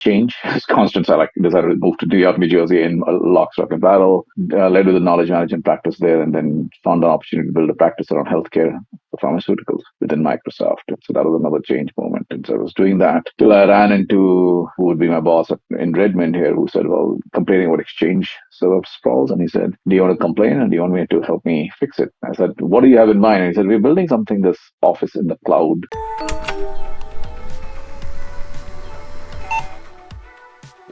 change. It's constant. So I decided to move to New York, New Jersey in lock, stock, and barrel. Led with the knowledge management practice there, and then found an opportunity to build a practice around healthcare for pharmaceuticals within Microsoft. And so that was another change moment. And so I was doing that till I ran into who would be my boss in Redmond here, who said, well, complaining about Exchange server sprawls. And he said, do you want to complain, and do you want me to help me fix it? I said, what do you have in mind? And he said, we're building something, this office in the cloud.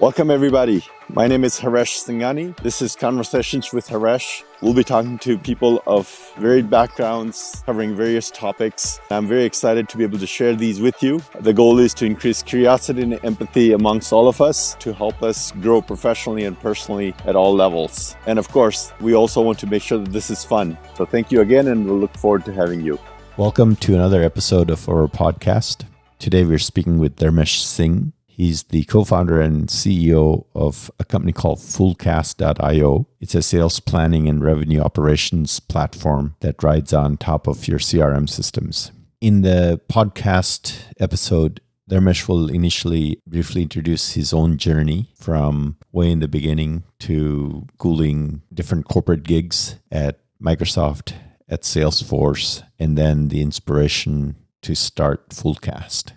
Welcome, everybody. My name is Haresh Singhani. This is Conversations with Haresh. We'll be talking to people of varied backgrounds, covering various topics. I'm very excited to be able to share these with you. The goal is to increase curiosity and empathy amongst all of us to help us grow professionally and personally at all levels. And of course, we also want to make sure that this is fun. So thank you again, and we'll look forward to having you. Welcome to another episode of our podcast. Today, we're speaking with Dharmesh Singh. He's the co-founder and CEO of a company called Fullcast.io. It's a sales planning and revenue operations platform that rides on top of your CRM systems. In the podcast episode, Dharmesh will initially briefly introduce his own journey from way in the beginning to schooling different corporate gigs at Microsoft, at Salesforce, and then the inspiration to start Fullcast.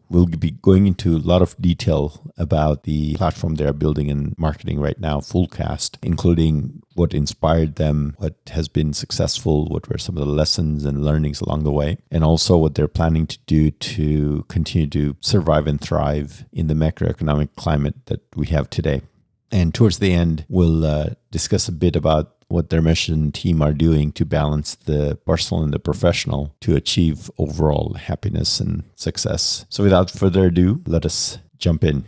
Will be going into a lot of detail about the platform they're building and marketing right now, Fullcast, including what inspired them, what has been successful, what were some of the lessons and learnings along the way, and also what they're planning to do to continue to survive and thrive in the macroeconomic climate that we have today. And towards the end, we'll discuss a bit about what their mission team are doing to balance the personal and the professional to achieve overall happiness and success. So without further ado, let us jump in.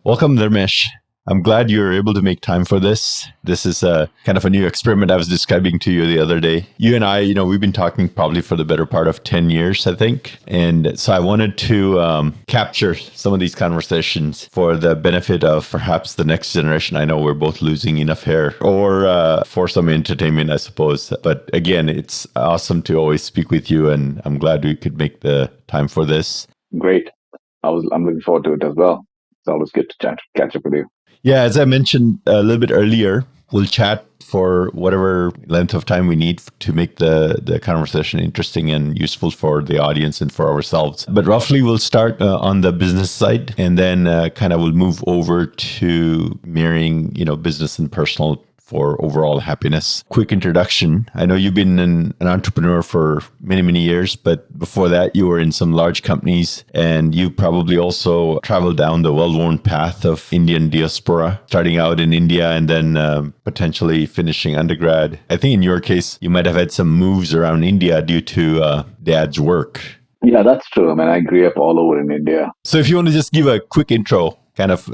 Welcome, Dharmesh. I'm glad you're able to make time for this. This is a kind of a new experiment I was describing to you the other day. You and I, we've been talking probably for the better part of 10 years, I think. And so I wanted to capture some of these conversations for the benefit of perhaps the next generation. I know we're both losing enough hair, or for some entertainment, I suppose. But again, it's awesome to always speak with you, and I'm glad we could make the time for this. Great. I'm looking forward to it as well. It's always good to catch up with you. Yeah, as I mentioned a little bit earlier, we'll chat for whatever length of time we need to make the conversation interesting and useful for the audience and for ourselves. But roughly, we'll start on the business side, and then kind of we'll move over to mirroring, business and personal for overall happiness. Quick introduction. I know you've been an entrepreneur for many, many years, but before that, you were in some large companies, and you probably also traveled down the well-worn path of Indian diaspora, starting out in India and then potentially finishing undergrad. I think in your case, you might have had some moves around India due to dad's work. Yeah, that's true. I mean, I grew up all over in India. So if you want to just give a quick intro, kind of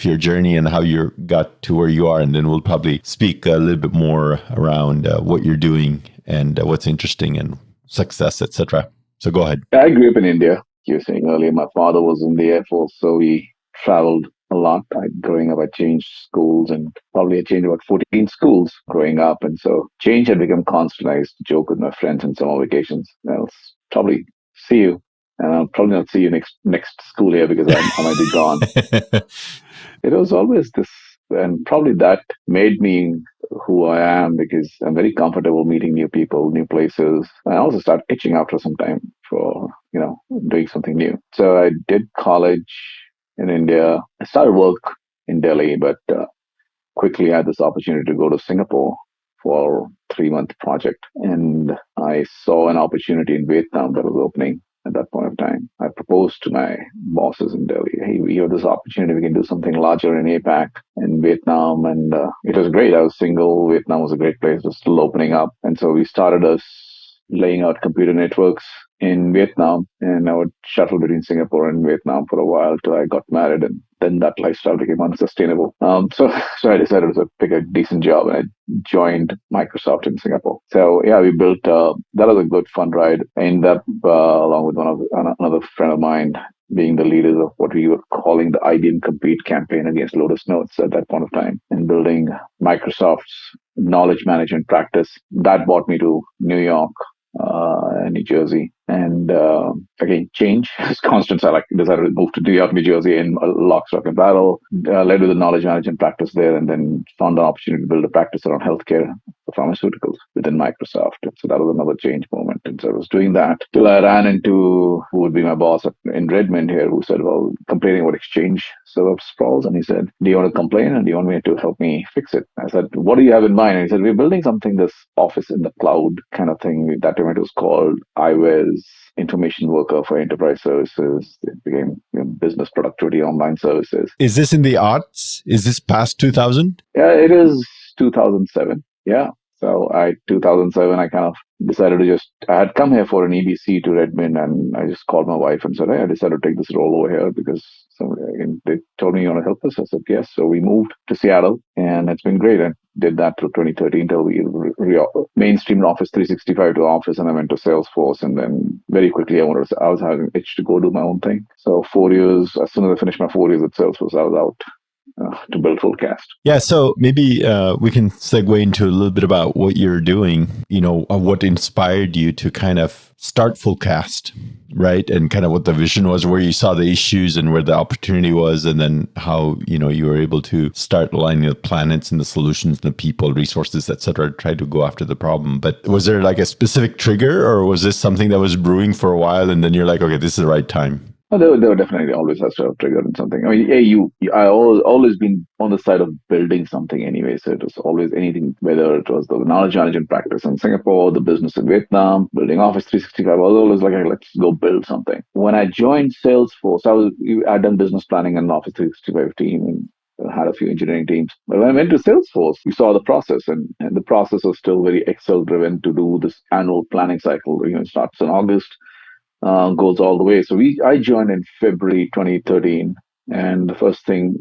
your journey and how you got to where you are, and then we'll probably speak a little bit more around what you're doing and what's interesting and success, etc. So go ahead. I grew up in India. You were saying earlier, my father was in the Air Force, so we traveled a lot. Growing up, I changed schools, and probably I changed about 14 schools growing up. And so change had become constant. I used to joke with my friends in summer vacations. I'll probably see you. And I'll probably not see you next school year because I might be gone. It was always this, and probably that made me who I am, because I'm very comfortable meeting new people, new places. I also started itching after some time for, doing something new. So I did college in India. I started work in Delhi, but quickly had this opportunity to go to Singapore for a 3-month project. And I saw an opportunity in Vietnam that was opening. At that point of time, I proposed to my bosses in Delhi, hey, we have this opportunity, we can do something larger in APAC, in Vietnam. And it was great. I was single. Vietnam was a great place. It was still opening up. And so we started us laying out computer networks in Vietnam, and I would shuttle between Singapore and Vietnam for a while till I got married, and then that lifestyle became unsustainable. So I decided to pick a decent job, and I joined Microsoft in Singapore. So yeah, we built. That was a good fun ride. I ended up along with another friend of mine being the leaders of what we were calling the IBM Compete campaign against Lotus Notes at that point of time, and building Microsoft's knowledge management practice. That brought me to New York New Jersey. And again, change is constant. So I decided to move to New York, New Jersey in lock, stock, and barrel. Led with the knowledge management practice there, and then found an opportunity to build a practice around healthcare for pharmaceuticals within Microsoft. And so that was another change moment. And so I was doing that till I ran into who would be my boss in Redmond here, who said, well, complaining about Exchange server sprawls. And he said, do you want to complain and do you want me to help me fix it? I said, what do you have in mind? And he said, we're building something, this office in the cloud kind of thing. That time it was called IWES, Information Worker for Enterprise Services. It became Business Productivity Online Services. Is this in the aughts? Is this past 2000? Yeah, it is 2007. Yeah. So 2007, I kind of decided to I had come here for an EBC to Redmond, and I just called my wife and said, hey, I decided to take this role over here because they told me you want to help us. I said, yes. So we moved to Seattle, and it's been great. I did that till 2013 till we mainstreamed Office 365 to Office, and I went to Salesforce, and then very quickly I was having an itch to go do my own thing. So 4 years, as soon as I finished my 4 years at Salesforce, I was out to build Fullcast. Yeah, so maybe we can segue into a little bit about what you're doing, what inspired you to kind of start Fullcast, right? And kind of what the vision was, where you saw the issues and where the opportunity was, and then how, you were able to start aligning the planets and the solutions and the people, resources, et cetera, to try to go after the problem. But was there like a specific trigger, or was this something that was brewing for a while and then you're like, okay, this is the right time? Well, there were definitely always has to have triggered in something. I mean, I always been on the side of building something anyway. So it was always anything, whether it was the knowledge management practice in Singapore, the business in Vietnam, building Office 365. I was always like, hey, let's go build something. When I joined Salesforce, I'd done business planning in Office 365 team and had a few engineering teams. But when I went to Salesforce, we saw the process, and the process was still very Excel driven to do this annual planning cycle. It starts in August, goes all the way. So I joined in February 2013, and the first thing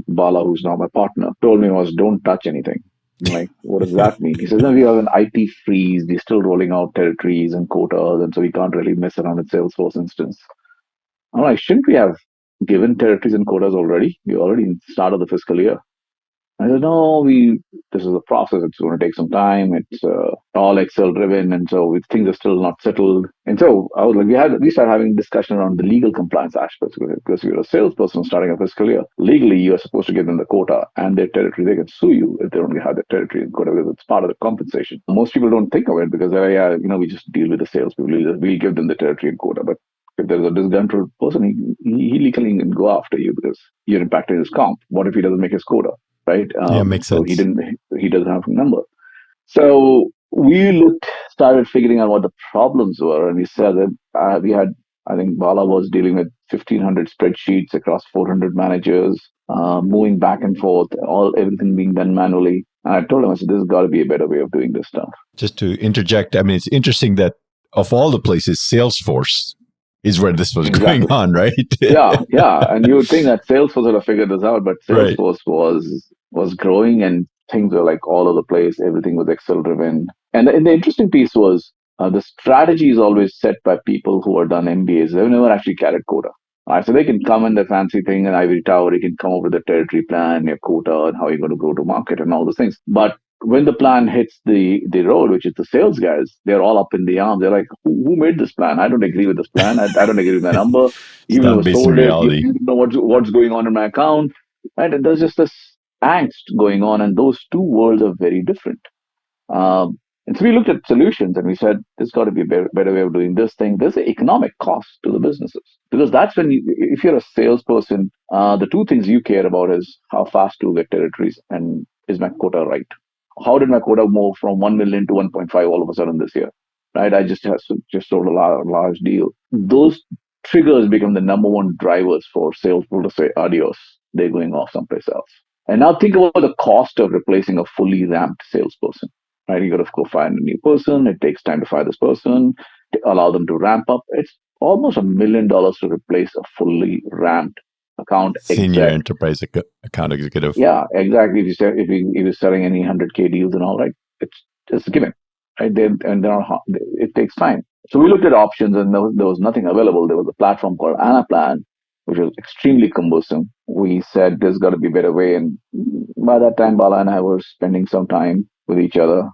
Bala, who's now my partner, told me was, "Don't touch anything." I'm like, what does that mean? He says, "No, we have an IT freeze. We're still rolling out territories and quotas, and so we can't really mess around with Salesforce instance." I'm like, shouldn't we have given territories and quotas already? We already started the fiscal year. I said, no, this is a process. It's going to take some time. It's all Excel driven. And so things are still not settled. And so I was like, we started having discussion around the legal compliance aspects of it, because you're a salesperson starting a fiscal year. Legally, you're supposed to give them the quota and their territory. They can sue you if they don't have their territory and quota, because it's part of the compensation. Most people don't think of it because we just deal with the salespeople. We give them the territory and quota. But if there's a disgruntled person, he legally can go after you because you're impacting his comp. What if he doesn't make his quota? Right? Yeah, makes so sense. he doesn't have a number. So started figuring out what the problems were, and we said that we had, I think Bala was dealing with 1,500 spreadsheets across 400 managers, moving back and forth, everything being done manually. And I told him, I said, there's got to be a better way of doing this stuff. Just to interject, I mean, it's interesting that of all the places, Salesforce is where this was going on, right? yeah. And you would think that Salesforce would have figured this out, but Right. Salesforce was growing, and things were like all over the place. Everything was Excel driven. And the interesting piece was the strategy is always set by people who are done MBAs. They've never actually carried quota. So they can come in the fancy thing and ivory tower. You can come up with a territory plan, your quota, and how you're going to go to market and all those things. But when the plan hits the road, which is the sales guys, they're all up in the arms. They're like, who made this plan? I don't agree with this plan. I don't agree with my number. It's You not never based in sold it. You reality. don't know what's going on in my account. Right? And there's just this angst going on, and those two worlds are very different. And so we looked at solutions, and we said, there's got to be a better way of doing this thing. There's an economic cost to the businesses, because that's when if you're a salesperson, the two things you care about is how fast do you get territories, and is my quota right? How did my quota move from 1 million to 1.5 all of a sudden this year? Right? I just sold a large deal. Those triggers become the number one drivers for salespeople to say, adios, they're going off someplace else. And now think about the cost of replacing a fully ramped salesperson. Right? You got to go find a new person. It takes time to find this person, to allow them to ramp up. It's almost $1 million to replace a fully ramped account Senior exec. enterprise account executive. Yeah, exactly. If you're selling any 100K deals and all, right, it's a given, right? It takes time. So we looked at options, and there was nothing available. There was a platform called Anaplan, which was extremely cumbersome. We said there's got to be a better way, and by that time, Bala and I were spending some time with each other.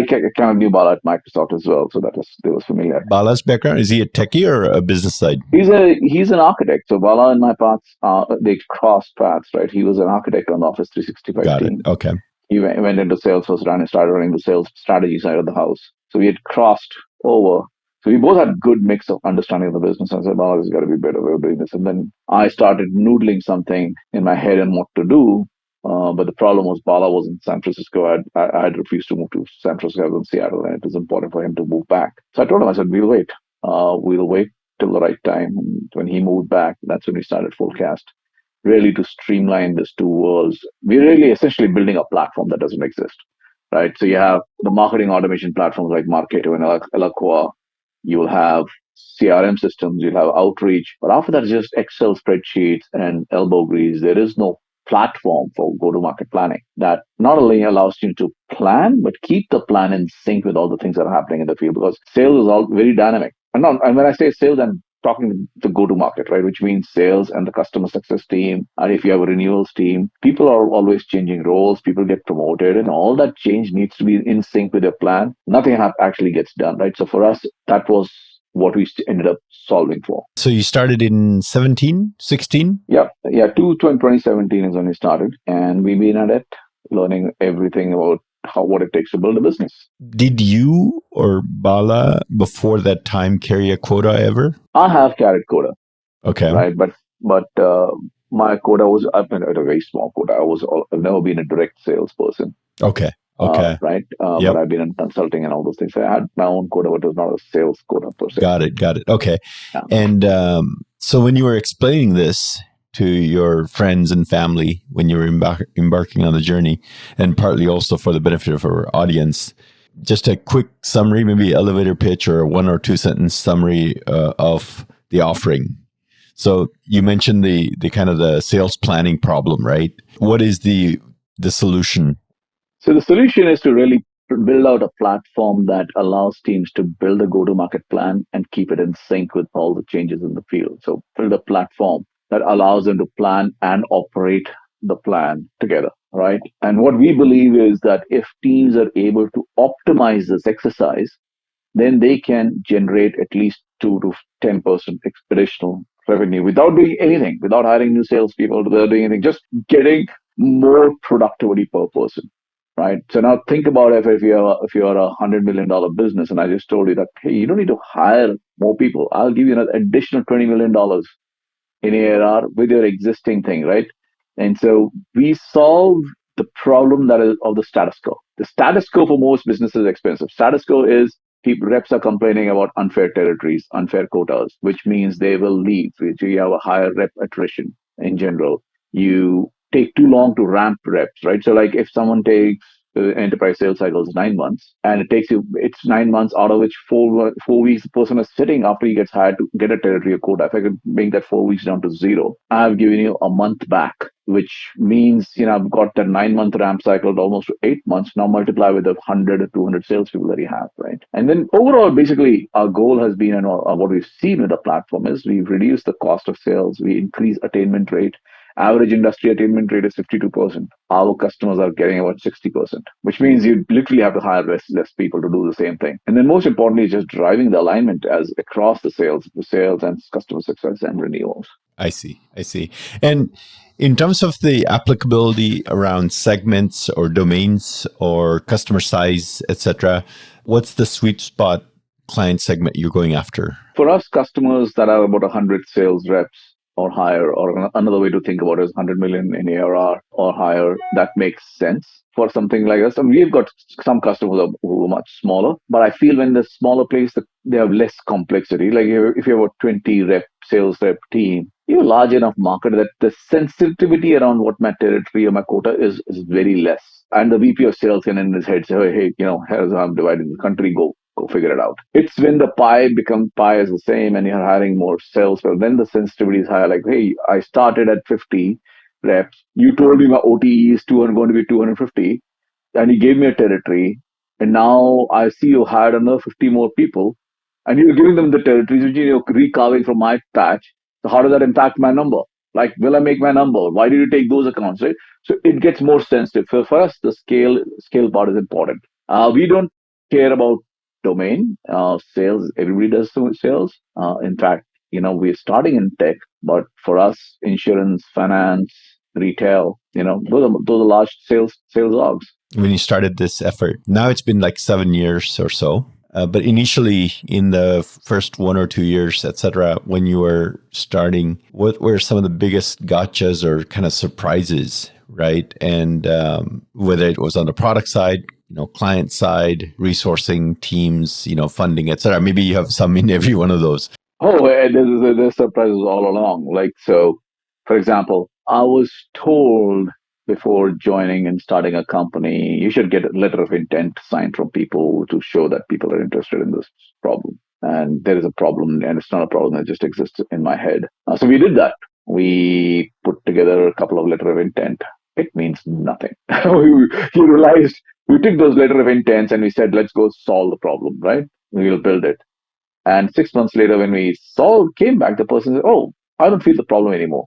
kind of knew Bala at Microsoft as well, so that was familiar. Bala's background, is he a techie or a business side? He's an architect. So Bala and my paths they crossed paths, right? He was an architect on the Office 365 Got it. team. Okay. He went into Salesforce and started running the sales strategy side of the house. So we had crossed over. So we both had good mix of understanding of the business. I said, "Oh, this has got to be better way of doing this." And then I started noodling something in my head on what to do. But the problem was Bala was in San Francisco. I had refused to move to San Francisco. I was in Seattle, and it was important for him to move back. So I told him, I said, we'll wait till the right time." And when he moved back, that's when we started Fullcast, really to streamline these two worlds. We're really essentially building a platform that doesn't exist, right? So you have the marketing automation platforms like Marketo and Eloqua. You'll have CRM systems, you'll have outreach, but after that, it's just Excel spreadsheets and elbow grease. There is no platform for go-to-market planning that not only allows you to plan, but keep the plan in sync with all the things that are happening in the field, because sales is all very dynamic. And when I say sales, I'm talking the go-to-market, right? Which means sales and the customer success team. And if you have a renewals team, people are always changing roles, people get promoted, and all that change needs to be in sync with their plan. Nothing actually gets done, right? So for us, that was what we ended up solving for. So you started in 17, 16? Yeah, 2017 is when we started, and we've been at it, learning everything about what it takes to build a business. Did you or Bala before that time carry a quota ever? I have carried quota, Okay. right? But my quota was up at a very small quota. I've never been a direct salesperson. Okay. Okay. Right. Yep. But I've been in consulting and all those things. So I had my own quota, but it was not a sales quota per se. Got it. Okay. Yeah. And so when you were explaining this to your friends and family, when you were embarking on the journey, and partly also for the benefit of our audience, just a quick summary, maybe elevator pitch or a 1 or 2 sentence summary of the offering. So you mentioned the kind of the sales planning problem, right? What is the solution? So the solution is to really build out a platform that allows teams to build a go-to-market plan and keep it in sync with all the changes in the field. So build a platform that allows them to plan and operate the plan together, right? And what we believe is that if teams are able to optimize this exercise, then they can generate at least 2 to 10% additional revenue without doing anything, without hiring new salespeople, without doing anything, just getting more productivity per person, right? So now think about if you're a $100 million business, and I just told you that, hey, you don't need to hire more people. I'll give you an additional $20 million in ARR with your existing thing, right? And so we solve the problem that is of the status quo. The status quo for most businesses is expensive. Status quo is people reps are complaining about unfair territories, unfair quotas, which means they will leave. Which you have a higher rep attrition in general. You take too long to ramp reps, right? So like if someone takes enterprise sales cycles 9 months, and it's 9 months out of which 4 weeks the person is sitting after he gets hired to get a territory or quota. If I could bring that 4 weeks down to zero, I've given you a month back, which means I've got that 9 month ramp cycle to almost 8 months. Now multiply with the 100 or 200 salespeople that you have, right? And then overall, basically, our goal has been, and what we've seen with the platform is we've reduced the cost of sales, we increase attainment rate. Average industry attainment rate is 52%. Our customers are getting about 60%, which means you literally have to hire less people to do the same thing. And then most importantly, just driving the alignment as across the sales and customer success and renewals. I see. And in terms of the applicability around segments or domains or customer size, etc., what's the sweet spot client segment you're going after? For us, customers that are about 100 sales reps or higher, or another way to think about it is 100 million in ARR or higher, that makes sense for something like us. And we've got some customers who are much smaller, but I feel when the smaller place, they have less complexity. Like if you have a 20 sales rep team, you have a large enough market that the sensitivity around what my territory or my quota is very less. And the VP of sales can in his head say, hey, here's how I'm dividing the country, go figure it out. It's when the pie is the same and you're hiring more sales, well, then the sensitivity is higher. Like, hey, I started at 50 reps. You told me my OTE is going to be 250, and you gave me a territory. And now I see you hired another 50 more people, and you're giving them the territories, which you're recarving from my patch. So how does that impact my number? Like, will I make my number? Why did you take those accounts, right? So it gets more sensitive. For us, the scale part is important. We don't care about domain sales. Everybody does sales. In fact, we're starting in tech, but for us, insurance, finance, retail, those are large sales orgs. When you started this effort, now it's been like 7 years or so. But initially, in the first 1 or 2 years, etc., when you were starting, what were some of the biggest gotchas or kind of surprises, right? And whether it was on the product side, client side, resourcing teams, funding, etc. Maybe you have some in every one of those. Oh, there's surprises all along. Like, so, for example, I was told before joining and starting a company, you should get a letter of intent signed from people to show that people are interested in this problem. And there is a problem, and it's not a problem that just exists in my head. So we did that. We put together a couple of letter of intent. It means nothing. We realized we took those letter of intents and we said, let's go solve the problem, right? We will build it. And 6 months later, when we came back, the person said, "Oh, I don't feel the problem anymore.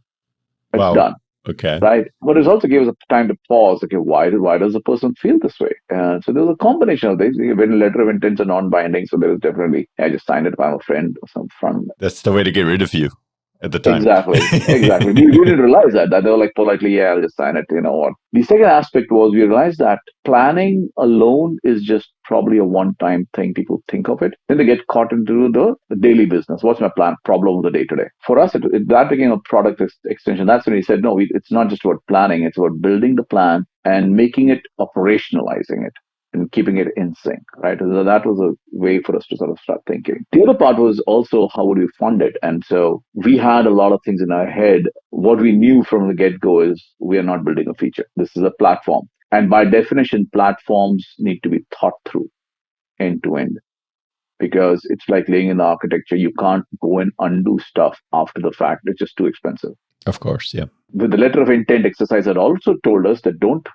It's Wow. done." Okay. Right? But it also gave us a time to pause. Okay, why does the person feel this way? So there's a combination of things. When a letter of intents are non-binding, so there is definitely I just signed it if I'm a friend or some friend. That's the way to get rid of you at the time. Exactly, exactly. We didn't realize that they were like politely, yeah, I'll just sign it. You know what? The second aspect was we realized that planning alone is just probably a one-time thing. People think of it, then they get caught into the daily business. What's my plan? Problem of the day today. For us, that became a product extension. That's when we said, no, it's not just about planning. It's about building the plan and making it operationalizing it and keeping it in sync, right? So that was a way for us to sort of start thinking. The other part was also how would we fund it? And so we had a lot of things in our head. What we knew from the get go is we are not building a feature. This is a platform. And by definition, platforms need to be thought through end to end because it's like laying in the architecture. You can't go and undo stuff after the fact. It's just too expensive. Of course, yeah. With the letter of intent exercise had also told us that don't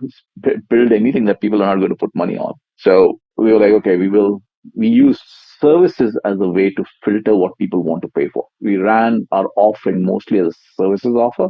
build anything that people are not going to put money on. So we were like, okay, we use services as a way to filter what people want to pay for. We ran our offering mostly as a services offer,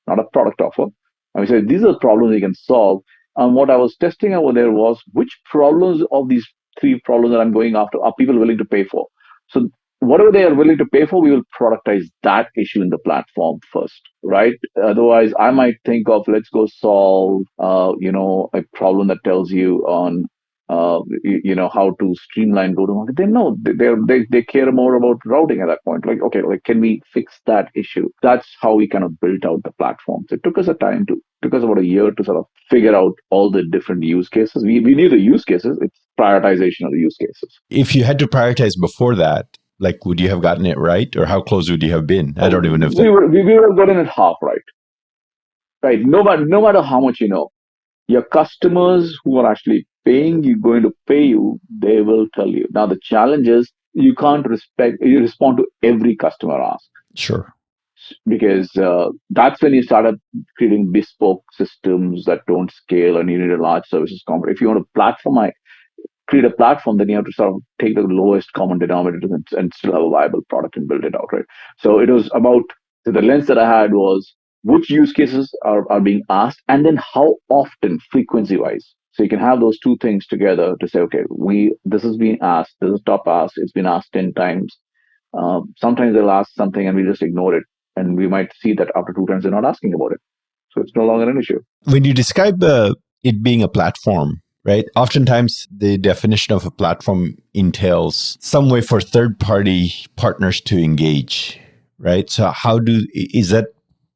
not a product offer. And we said, these are the problems we can solve. And what I was testing over there was which problems of these three problems that I'm going after are people willing to pay for. So whatever they are willing to pay for, we will productize that issue in the platform first, right? Otherwise, I might think of let's go solve, a problem that tells you on, how to streamline go-to-market. They know they care more about routing at that point. Like, okay, like can we fix that issue? That's how we kind of built out the platform. So it took us took us about a year to sort of figure out all the different use cases. We knew the use cases. It's prioritization of the use cases. If you had to prioritize before that, like, would you have gotten it right, or how close would you have been? I don't even know if that. We were getting it half right. Right. No matter how much you know, your customers who are actually paying you, going to pay you, they will tell you. Now the challenge is you respond to every customer ask Sure. because that's when you started creating bespoke systems that don't scale and you need a large services company. If you want a platform, create a platform, then you have to sort of take the lowest common denominator and still have a viable product and build it out, right? So it was about the lens that I had was which use cases are being asked, and then how often, frequency wise. So you can have those two things together to say, okay, this is being asked, this is top asked, it's been asked 10 times. Sometimes they'll ask something and we just ignore it, and we might see that after 2 times they're not asking about it, so it's no longer an issue. When you describe it being a platform, right? Oftentimes, the definition of a platform entails some way for third-party partners to engage, right? So, is that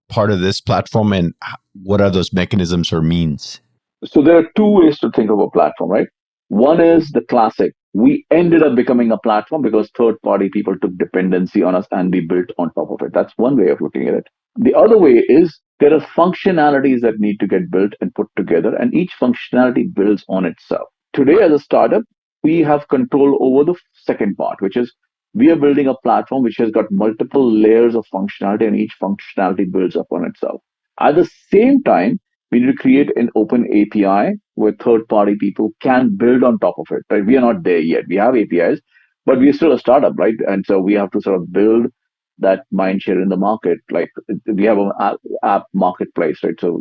part of this platform, and what are those mechanisms or means? So there are two ways to think of a platform, right? One is the classic. We ended up becoming a platform because third party people took dependency on us and we built on top of it. That's one way of looking at it. The other way is there are functionalities that need to get built and put together, and each functionality builds on itself. Today, as a startup, we have control over the second part, which is we are building a platform which has got multiple layers of functionality, and each functionality builds upon itself. At the same time, we need to create an open API where third-party people can build on top of it. Right? We are not there yet. We have APIs, but we're still a startup, right? And so we have to sort of build that mind share in the market. Like we have an app marketplace, right? So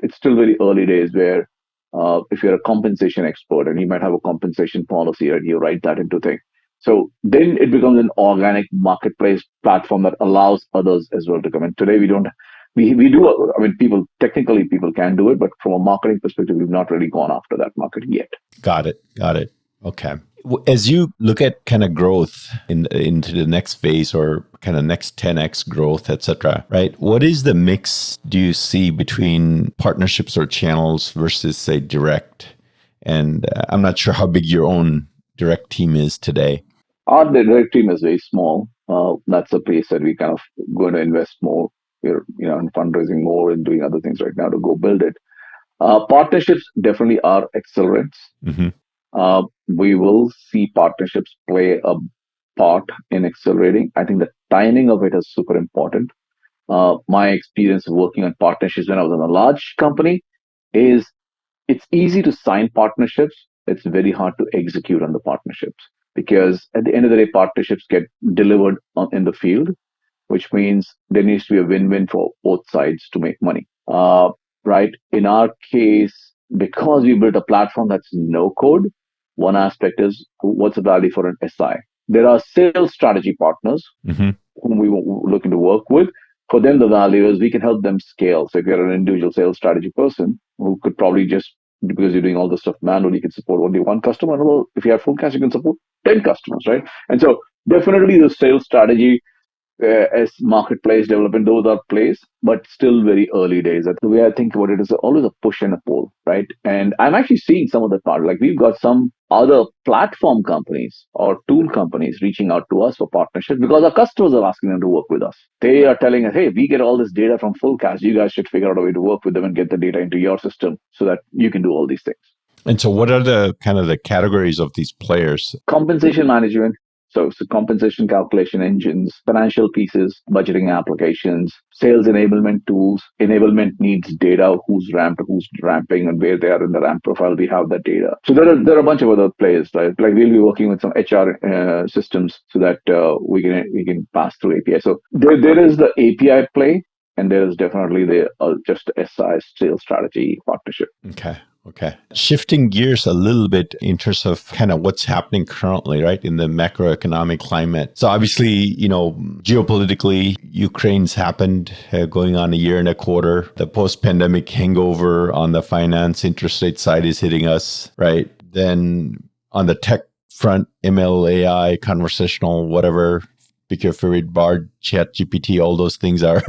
it's still very early days where If you're a compensation expert and you might have a compensation policy and you write that into thing. So then it becomes an organic marketplace platform that allows others as well to come in. Today we don't, we do, I mean, people can do it, but from a marketing perspective, we've not really gone after that market yet. Got it. Got it. Okay. As you look at kind of growth into the next phase or kind of next 10x growth, et cetera, right? What is the mix do you see between partnerships or channels versus, say, direct? And I'm not sure how big your own direct team is today. Our direct team is very small. That's a place that we kind of going to invest more. We're, in fundraising more and doing other things right now to go build it. Partnerships definitely are accelerants. Mm-hmm. We will see partnerships play a part in accelerating. I think the timing of it is super important. My experience working on partnerships when I was in a large company is it's easy to sign partnerships. It's very hard to execute on the partnerships because at the end of the day, partnerships get delivered in the field, which means there needs to be a win-win for both sides to make money. Right? In our case, because we built a platform that's no code, one aspect is what's the value for an SI? There are sales strategy partners Mm-hmm. whom we were looking to work with. For them, the value is we can help them scale. So if you're an individual sales strategy person who could probably just, because you're doing all this stuff manually, you can support only one customer. Well, if you have full cash, you can support 10 customers, right? And so definitely the sales strategy as marketplace development, those are plays, but still very early days. That's the way I think about it is always a push and a pull, right? And I'm actually seeing some of that part. Like we've got some other platform companies or tool companies reaching out to us for partnerships because our customers are asking them to work with us. They are telling us, hey, we get all this data from Fullcast. You guys should figure out a way to work with them and get the data into your system so that you can do all these things. And so what are the kind of the categories of these players? Compensation management. So compensation calculation engines, financial pieces, budgeting applications, sales enablement tools. Enablement needs data, who's ramped, who's ramping, and where they are in the ramp profile. We have that data. So there are a bunch of other players, right? Like we'll be working with some HR systems so that we can pass through API. So there is the API play, and there is definitely the just SI sales strategy partnership. Okay. Okay. Shifting gears a little bit in terms of kind of what's happening currently, right, in the macroeconomic climate. So obviously, geopolitically, Ukraine's happened going on a year and a quarter. The post-pandemic hangover on the finance interest rate side is hitting us, right? Then on the tech front, ML, AI, conversational, whatever, pick your favorite Bard, Chat GPT, all those things are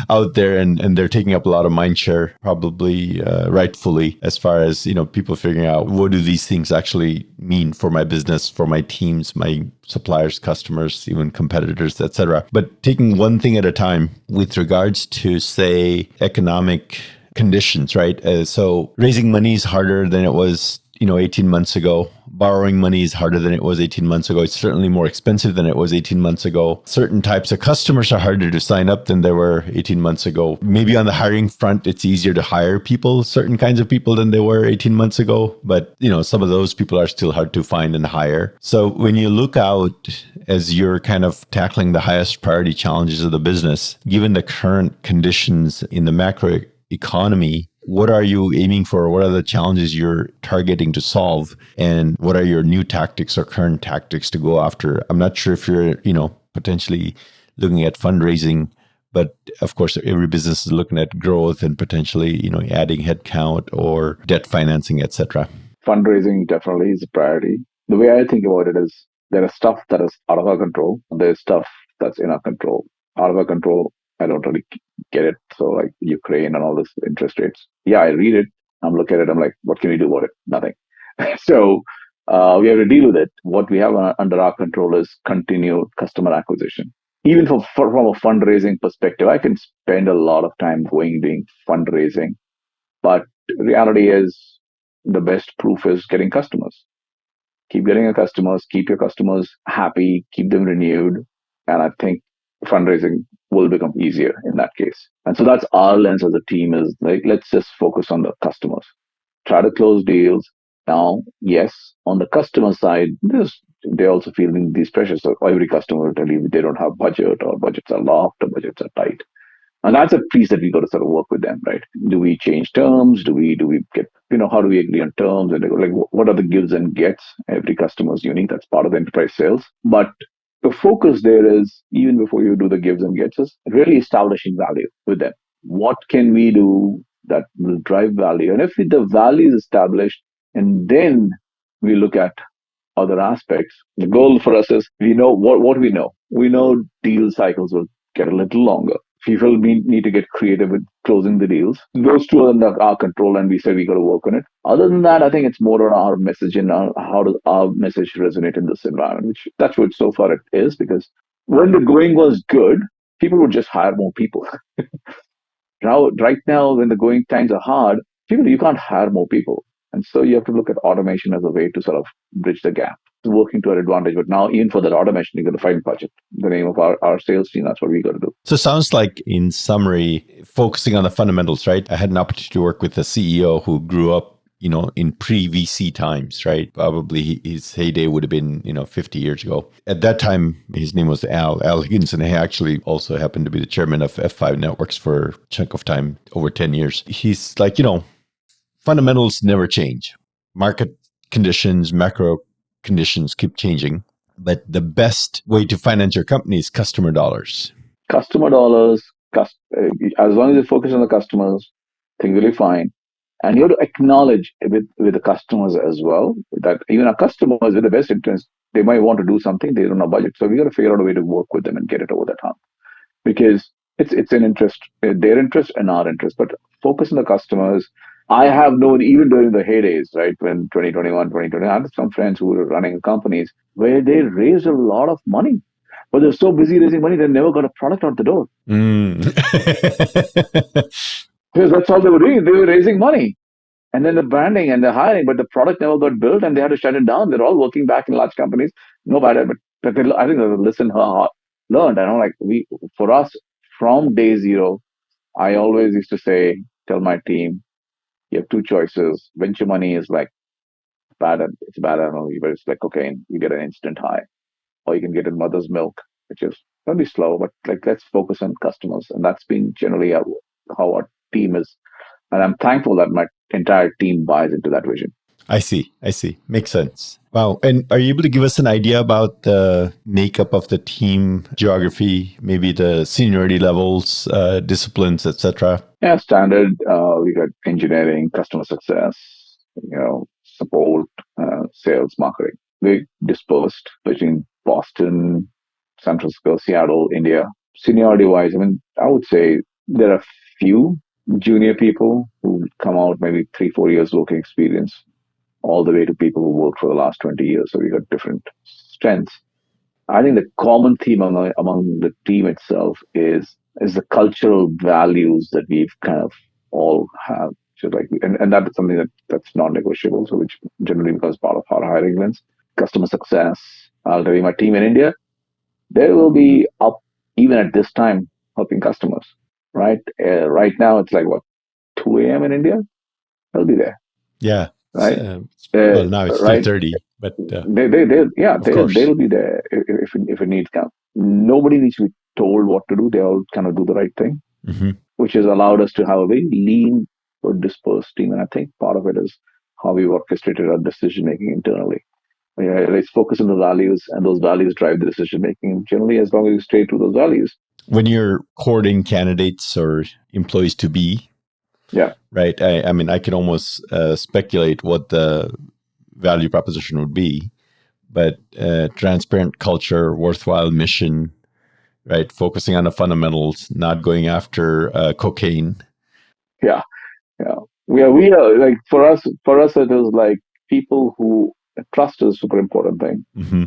out there and they're taking up a lot of mind share, probably rightfully, as far as, people figuring out what do these things actually mean for my business, for my teams, my suppliers, customers, even competitors, etc. But taking one thing at a time with regards to, say, economic conditions, right? So raising money is harder than it was 18 months ago. Borrowing money is harder than it was 18 months ago. It's certainly more expensive than it was 18 months ago. Certain types of customers are harder to sign up than they were 18 months ago. Maybe on the hiring front, it's easier to hire people, certain kinds of people than they were 18 months ago. But, some of those people are still hard to find and hire. So when you look out as you're kind of tackling the highest priority challenges of the business, given the current conditions in the macro economy, what are you aiming for? What are the challenges you're targeting to solve? And what are your new tactics or current tactics to go after? I'm not sure if you're, potentially looking at fundraising, but of course, every business is looking at growth and potentially, adding headcount or debt financing, etc. Fundraising definitely is a priority. The way I think about it is there is stuff that is out of our control. There's stuff that's in our control. Out of our control, I don't really get it. So like Ukraine and all this interest rates. Yeah, I read it. I'm looking at it. I'm like, what can we do about it? Nothing. So we have to deal with it. What we have under our control is continued customer acquisition. Even from a fundraising perspective, I can spend a lot of time doing fundraising. But reality is the best proof is getting customers. Keep getting your customers, keep your customers happy, keep them renewed. And I think fundraising will become easier in that case. And so that's our lens as a team is like, let's just focus on the customers. Try to close deals. Now, yes, on the customer side, they're also feeling these pressures. So every customer will tell you they don't have budget or budgets are locked or budgets are tight. And that's a piece that we got to sort of work with them, right? Do we change terms? Do we get, how do we agree on terms? And they go like, what are the gives and gets? Every customer is unique. That's part of the enterprise sales. But the focus there is, even before you do the gives and gets, is really establishing value with them. What can we do that will drive value? And if the value is established, and then we look at other aspects. The goal for us is, we know what we know. We know deal cycles will get a little longer. People need to get creative with closing the deals. Those two are under our control, and we said we got to work on it. Other than that, I think it's more on our message and how does our message resonate in this environment, which that's what so far it is, because when the going was good, people would just hire more people. Now, right now, when the going times are hard, you can't hire more people. And so you have to look at automation as a way to sort of bridge the gap. It's working to our advantage. But now, even for that automation, you got to find budget. The name of our sales team, that's what we got to do. So it sounds like, in summary, focusing on the fundamentals, right? I had an opportunity to work with a CEO who grew up, in pre-VC times, right? Probably his heyday would have been, 50 years ago. At that time, his name was Al Higgins, and he actually also happened to be the chairman of F5 Networks for a chunk of time, over 10 years. He's like, fundamentals never change. Market conditions, macro conditions keep changing. But the best way to finance your company is customer dollars. Customer dollars, as long as you focus on the customers, things will be fine. And you have to acknowledge with the customers as well that even our customers with the best interest, they might want to do something, they don't have budget. So we got to figure out a way to work with them and get it over that hump, because it's an interest, their interest and our interest. But focus on the customers. I have known, even during the heydays, right, when 2021, 2020, I had some friends who were running companies where they raised a lot of money, but they're so busy raising money, they never got a product out the door. Mm. Because that's all they were doing. They were raising money. And then the branding and the hiring, but the product never got built, and they had to shut it down. They're all working back in large companies. No matter, but I think they listen, learned. And I'm like, for us, from day zero, I always used to tell my team, you have two choices. Venture money is like bad, it's bad, I don't know, but it's like cocaine. You get an instant high, or you can get in mother's milk, which is going to be slow, but like, let's focus on customers. And that's been generally how our team is. And I'm thankful that my entire team buys into that vision. I see. Makes sense. Wow. And are you able to give us an idea about the makeup of the team, geography, maybe the seniority levels, disciplines, etc.? Yeah, standard. We got engineering, customer success, support, sales, marketing. We dispersed between Boston, San Francisco, Seattle, India. Seniority wise, I mean, I would say there are few junior people who come out maybe 3-4 years working experience, all the way to people who worked for the last 20 years. So we got different strengths. I think the common theme among the team itself is the cultural values that we've kind of all have. So like, and that is something that's non-negotiable. So which generally becomes part of our hiring lens. Customer success. I'll tell you, my team in India, they will be up even at this time helping customers. Right, right now it's like what, 2 a.m. in India. They'll be there. Yeah. Right, Well, now it's right. 3:30, but of course. They'll be there if it needs come. Nobody needs to be told what to do. They all kind of do the right thing, Mm-hmm. which has allowed us to have a very lean but dispersed team. And I think part of it is how we orchestrated our decision making internally. Yeah, let's focus on the values, and those values drive the decision making. Generally, as long as you stay to those values. When you're courting candidates or employees to be, yeah, right? I mean, I can almost speculate what the value proposition would be, but transparent culture, worthwhile mission, right? Focusing on the fundamentals, not going after cocaine. yeah, yeah. We are like, for us it is like people who trust is a super important thing. Mm-hmm.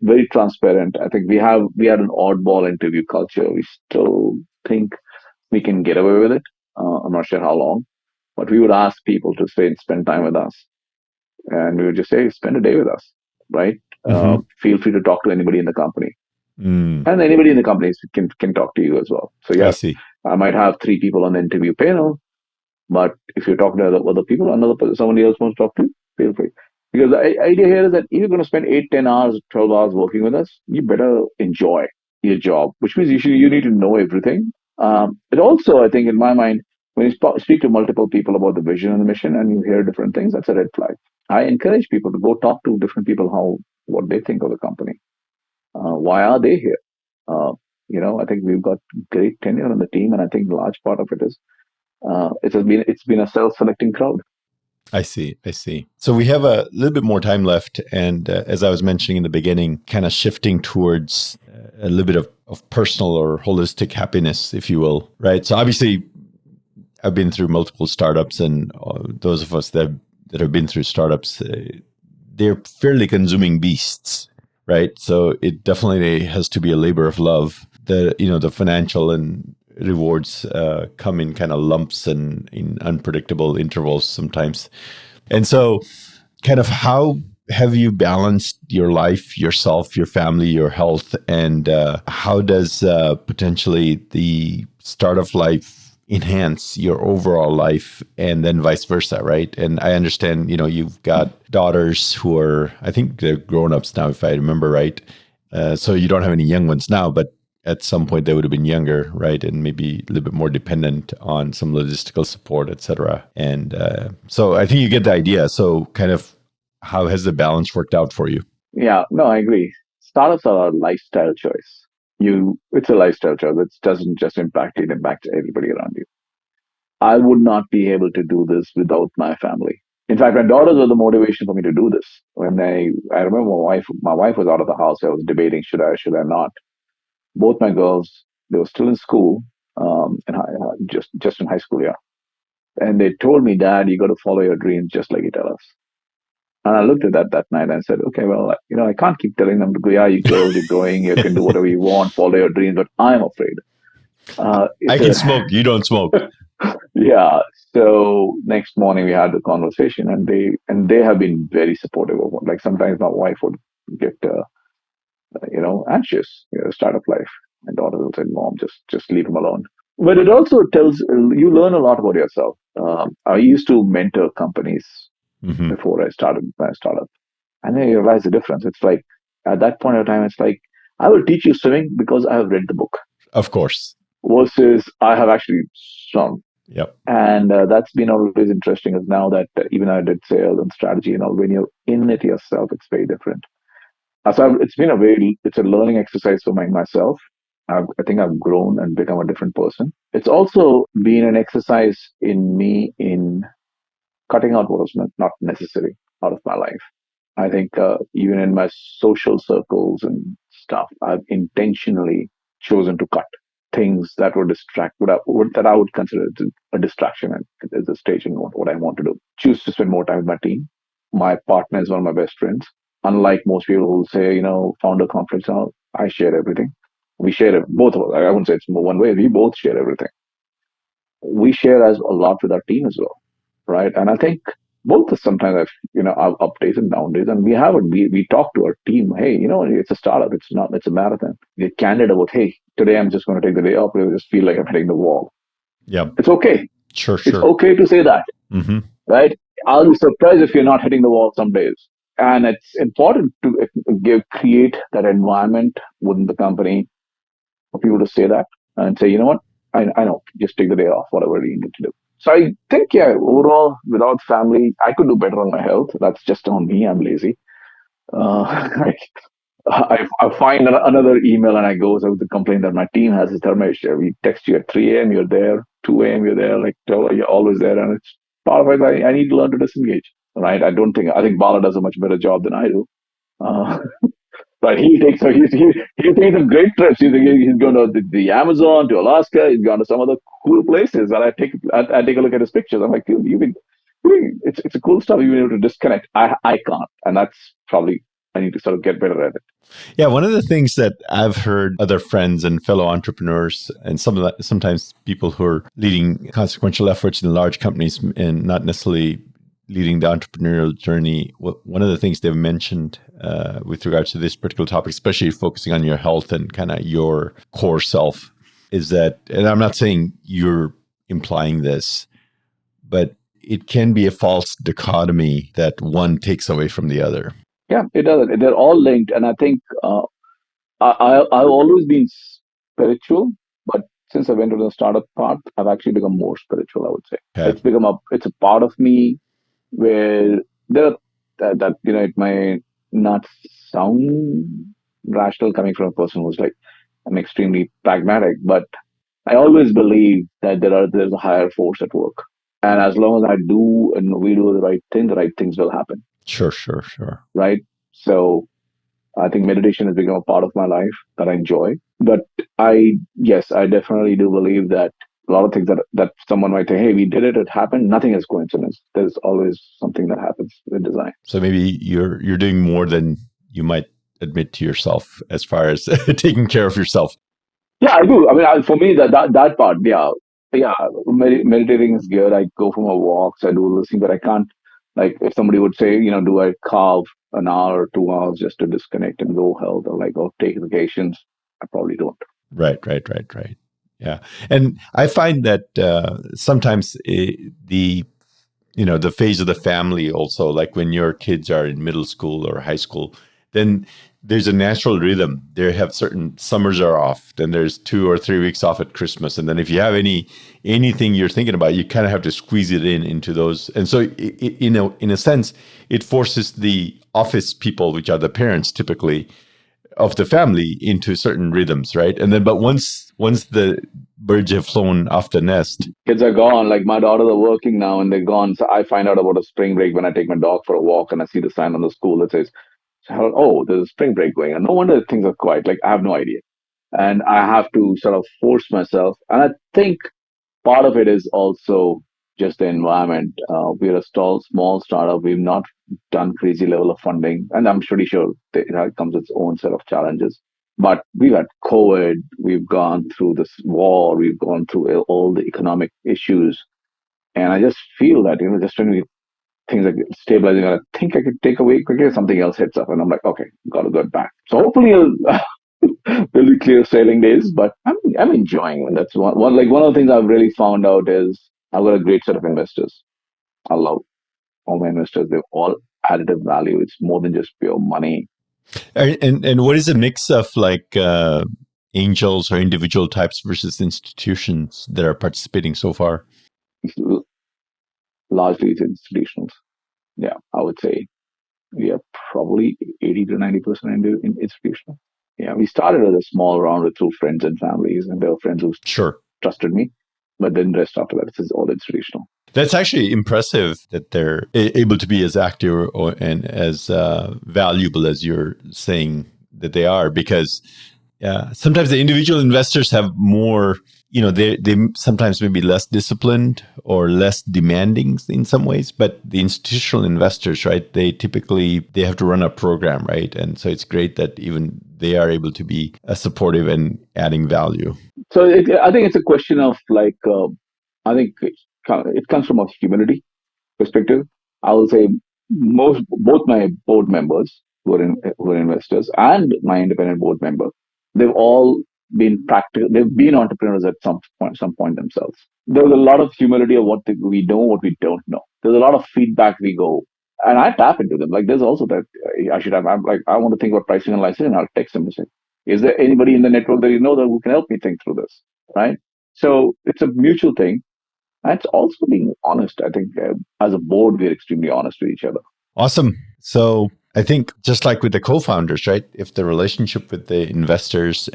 Very transparent. I think we had an oddball interview culture. We still think we can get away with it. I'm not sure how long, but we would ask people to spend time with us, and we would just say, spend a day with us, right? Mm-hmm. Feel free to talk to anybody in the company, Mm. and anybody in the company can talk to you as well. So I yeah, see. I might have 3 people on the interview panel, but if you're talking to other people, somebody else wants to talk to you, feel free. Because the idea here is that if you're going to spend 8, 10 hours, 12 hours working with us, you better enjoy your job, which means you need to know everything. It also, I think, in my mind, when you speak to multiple people about the vision and the mission, and you hear different things, that's a red flag. I encourage people to go talk to different people how what they think of the company. Why are they here? Uh, I think we've got great tenure on the team, and I think a large part of it is it's been a self-selecting crowd. I see. I see. So we have a little bit more time left. And as I was mentioning in the beginning, kind of shifting towards a little bit of personal or holistic happiness, if you will. Right. So obviously, I've been through multiple startups, and those of us that have been through startups, they're fairly consuming beasts. Right. So it definitely has to be a labor of love. The financial and rewards come in kind of lumps and in unpredictable intervals sometimes. And so, kind of how have you balanced your life, yourself, your family, your health, and how does potentially the start of life enhance your overall life, and then vice versa, right? And I understand, you've got daughters who are, I think they're grown-ups now, if I remember right. So you don't have any young ones now, but at some point they would have been younger, right? And maybe a little bit more dependent on some logistical support, et cetera. And so I think you get the idea. So kind of how has the balance worked out for you? Yeah, no, I agree. Startups are a lifestyle choice. It's a lifestyle choice. It doesn't just impact you; it impacts everybody around you. I would not be able to do this without my family. In fact, my daughters were the motivation for me to do this. When I remember my wife was out of the house. I was debating should I not. Both my girls, they were still in school, just in high school, yeah. And they told me, Dad, you got to follow your dreams just like you tell us. And I looked at that night and said, okay, well, I can't keep telling them to go, yeah, you girls, you're growing, you can do whatever you want, follow your dreams, but I'm afraid. I It's can a smoke, you don't smoke. Yeah. So next morning we had the conversation, and they have been very supportive of it. Like sometimes my wife would get anxious, startup life. My daughter will say, "Mom, just leave him alone." But it also tells you learn a lot about yourself. I used to mentor companies Hmm. before I started my startup, and I realized the difference. It's like at that point of time, it's like I will teach you swimming because I have read the book Of course. versus I have actually swum. Yep. And that's been always interesting is now that even I did sales and strategy and all, when you're in it yourself, it's very different. It's been it's a learning exercise for myself. I think I've grown and become a different person. It's also been an exercise in me in cutting out what was not necessary out of my life. I think even in my social circles and stuff, I've intentionally chosen to cut things that would distract that I would consider a distraction at this stage in what I want to do. Choose to spend more time with my team. My partner is one of my best friends. Unlike most people who say, founder conflicts, I share everything. We share it, both of us. I wouldn't say it's one way. We both share everything. We share as a lot with our team as well, right? And I think both sometimes I've up days and down days, and we talk to our team. Hey, it's a startup. It's a marathon. Get candid about, hey, today I'm just going to take the day off. I just feel like I'm hitting the wall. Yep. It's okay. Sure, It's sure. okay to say that, Hmm. right? I'll be surprised if you're not hitting the wall some days. And it's important to create that environment within the company for people to say that and say, you know what, I know, just take the day off, whatever you need to do. So I think, yeah, overall, without family, I could do better on my health. That's just on me. I'm lazy. I find another email and I go with the complaint that my team has is Dharmesh. We text you at 3 a.m. You're there, 2 a.m. You're there, like you're always there, and it's part of it. I need to learn to disengage. Right? I think Bala does a much better job than I do. Uh, But he's taking some great trips. He's gone to the Amazon, to Alaska. He's gone to some other cool places. And I take a look at his pictures. I'm like, dude, it's a cool stuff. You've been able to disconnect. I can't, and that's probably I need to sort of get better at it. Yeah, one of the things that I've heard other friends and fellow entrepreneurs, and sometimes people who are leading consequential efforts in large companies and not necessarily leading the entrepreneurial journey, one of the things they've mentioned with regards to this particular topic, especially focusing on your health and kind of your core self, is that, and I'm not saying you're implying this, but it can be a false dichotomy that one takes away from the other. Yeah, it does. They're all linked, and I think I've always been spiritual, but since I went to the startup path, I've actually become more spiritual, I would say. Okay. It's a part of me where there are, it might not sound rational coming from a person who's like, I'm extremely pragmatic, but I always believe that there's a higher force at work. And as long as I do and we do the right things will happen. Sure. Right. So I think meditation has become a part of my life that I enjoy. But yes, I definitely do believe that a lot of things that someone might say, hey, we did it, it happened. Nothing is coincidence. There's always something that happens with design. So maybe you're doing more than you might admit to yourself as far as taking care of yourself. Yeah, I do. I mean, for me, that part, yeah. Meditating is good. I go for my walks. I do this thing, but I can't. Like, if somebody would say, do I carve an hour or 2 hours just to disconnect and go health or like, take vacations? I probably don't. Right. Yeah, and I find that sometimes the phase of the family also, like when your kids are in middle school or high school, then there's a natural rhythm. They have certain summers are off, then there's 2 or 3 weeks off at Christmas, and then if you have anything you're thinking about, you kind of have to squeeze it into those. And so in a sense, it forces the office people, which are the parents typically of the family, into certain rhythms, right? And then but once the birds have flown off the nest. Kids are gone. Like, my daughters are working now and they're gone. So I find out about a spring break when I take my dog for a walk and I see the sign on the school that says, oh, there's a spring break going on. No wonder things are quiet. Like, I have no idea. And I have to sort of force myself. And I think part of it is also just the environment. We're a small startup. We've not done crazy level of funding. And I'm pretty sure that it comes with its own set of challenges. But we've had COVID, we've gone through this war, we've gone through all the economic issues. And I just feel that, just when things are stabilizing, I think I could take a week quickly, something else hits up. And I'm like, okay, got to get back. So hopefully there'll be clear sailing days, but I'm enjoying it. That's one of the things I've really found out is I've got a great set of investors. I love all my investors. They've all additive value. It's more than just pure money. And what is a mix of like angels or individual types versus institutions that are participating so far? Largely it's institutionals. Yeah, I would say we are probably 80 to 90% institutional. Yeah, we started with a small round through friends and families, and there were friends who Sure. trusted me. But then the rest after that is all institutional. That's actually impressive that they're able to be as active and as valuable as you're saying that they are, because sometimes the individual investors have more, they sometimes may be less disciplined or less demanding in some ways, but the institutional investors, right, they have to run a program, right? And so it's great that even they are able to be supportive and adding value. So I think it's a question of like, I think it comes from a humility perspective. I will say both my board members who are investors and my independent board member, they've all been practical. They've been entrepreneurs at some point themselves. There's a lot of humility of we know, what we don't know. There's a lot of feedback we go, and I tap into them. Like, there's also that I should have. I'm like, I want to think about pricing and licensing, and I'll text them and say, is there anybody in the network that that who can help me think through this? Right. So it's a mutual thing. And it's also being honest. I think as a board, we're extremely honest with each other. Awesome. So I think just like with the co-founders, right? If the relationship with the investors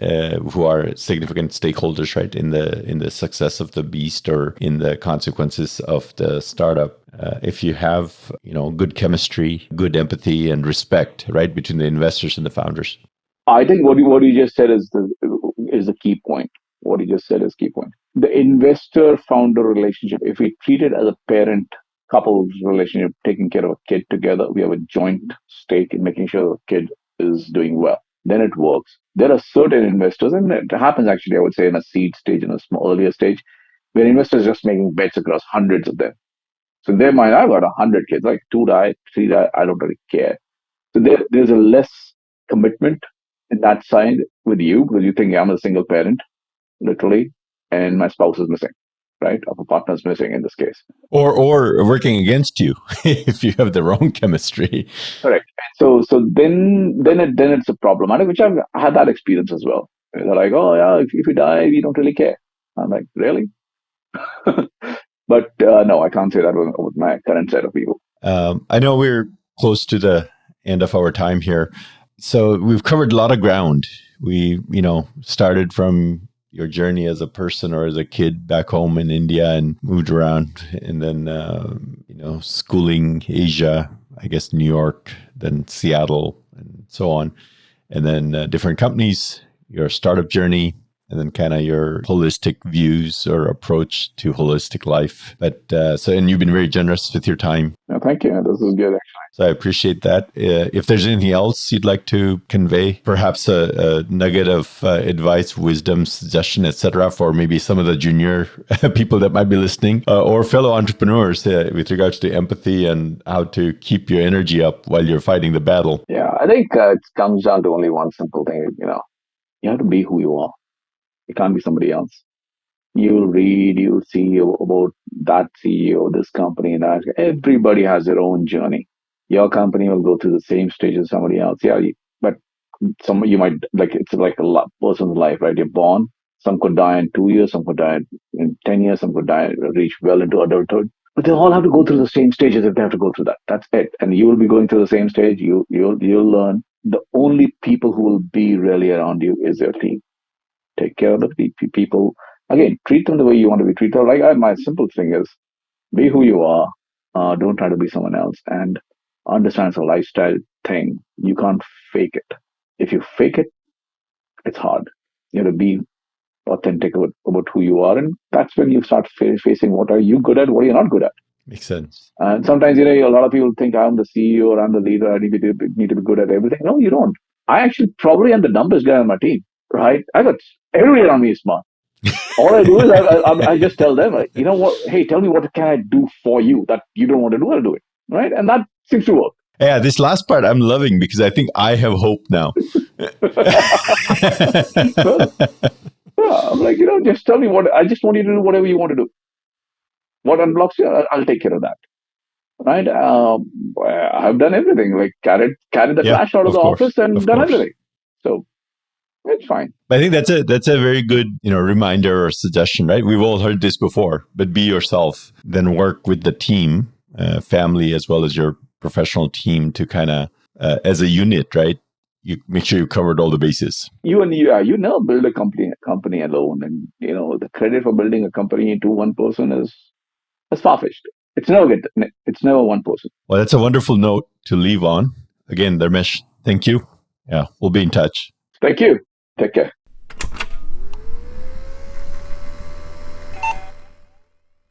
who are significant stakeholders, right, in the success of the beast or in the consequences of the startup, if you have good chemistry, good empathy, and respect, right, between the investors and the founders. I think what you just said is the key point. What you just said is key point. The investor founder relationship. If we treat it as a parent couple's relationship, taking care of a kid together, we have a joint stake in making sure the kid is doing well. Then it works. There are certain investors, and it happens actually, I would say, in a seed stage, in a small earlier stage, where investors are just making bets across hundreds of them. So in their mind, I've got 100 kids, like two die, three die, I don't really care. So there's a less commitment in that side with you because you think, yeah, I'm a single parent, literally, and my spouse is missing, right? Or a partner is missing in this case. Or working against you if you have the wrong chemistry. Correct. So then it's a problematic, which I've had that experience as well. They're like, oh yeah, if you die, we don't really care. I'm like, really? But no, I can't say that with my current set of people. I know we're close to the end of our time here. So we've covered a lot of ground. We, started from your journey as a person or as a kid back home in India and moved around, and then, schooling Asia, I guess New York, then Seattle, and so on. And then different companies, your startup journey, and then kind of your holistic views or approach to holistic life. But and you've been very generous with your time. No, thank you. This is good, actually. So I appreciate that. If there's anything else you'd like to convey, perhaps a nugget of advice, wisdom, suggestion, etc., for maybe some of the junior people that might be listening, or fellow entrepreneurs with regards to empathy and how to keep your energy up while you're fighting the battle. Yeah, I think it comes down to only one simple thing. You have to be who you are. You can't be somebody else. You'll read, you'll see about that CEO, this company, and that. Everybody has their own journey. Your company will go through the same stage as somebody else. Yeah, but some you might like it's like a person's life, right? You're born. Some could die in 2 years. Some could die in 10 years. Some could die reach well into adulthood. But they all have to go through the same stages if they have to go through that. That's it. And you will be going through the same stage. You'll learn. The only people who will be really around you is your team. Take care of the people. Again, treat them the way you want to be treated. Like my simple thing is, be who you are. Don't try to be someone else, and understand it's a lifestyle thing. You can't fake it. If you fake it, it's hard. You have to be authentic about who you are, and that's when you start facing what are you good at, what are you not good at. Makes sense. And sometimes, a lot of people think I'm the CEO or I'm the leader. I need to be good at everything. No, you don't. I actually probably am the dumbest guy on my team, right? I got everybody around me is smart. All I do is I just tell them, like, you know what? Hey, tell me what can I do for you that you don't want to do. I'll do it, right? And that seems to work. Yeah, this last part I'm loving because I think I have hope now. Well, yeah, I'm like, just tell me what. I just want you to do whatever you want to do. What unblocks you, I'll take care of that. Right? I've done everything. Like carried the Yeah, trash out of of the course, office and of done course. everything. So it's fine. I think that's a very good reminder or suggestion, right? We've all heard this before, but be yourself, then work with the team, family as well as your professional team to kind of as a unit, right? You make sure you covered all the bases. You never build a company alone, and the credit for building a company to one person is far fetched. It's never one person. Well, that's a wonderful note to leave on. Again, Dharmesh, thank you. Yeah, we'll be in touch. Thank you. Take care.